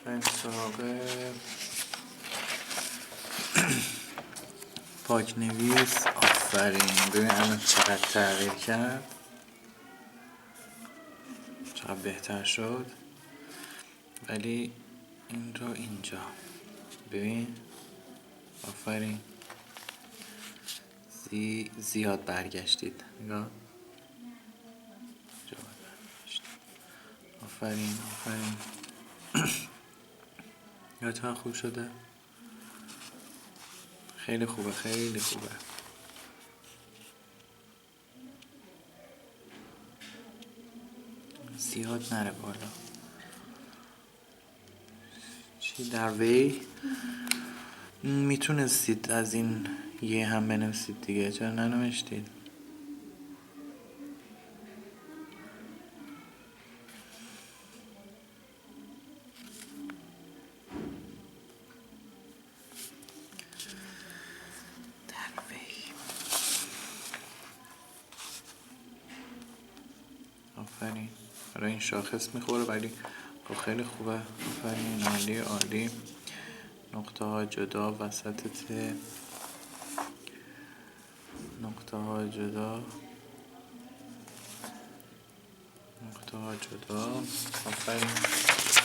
بریم سراغ پاک نویس. آفرین. ببین الان چقدر تغییر کرد، چقدر بهتر شد. ولی این رو اینجا ببین. آفرین. زیاد برگشتید. نگاه. آفرین. یا چقدر خوب شده. خیلی خوبه. زیاد نره بالا. چی در وی میتونستید از این یه هم بنویسید دیگه، چرا ننوشتید؟ در وی. آفرین. برای این شاخص میخوره ولی خیلی خوبه. آفرین. عالی. نقطه ها جدا وسط ت. نقطه ها جدا. آفرین.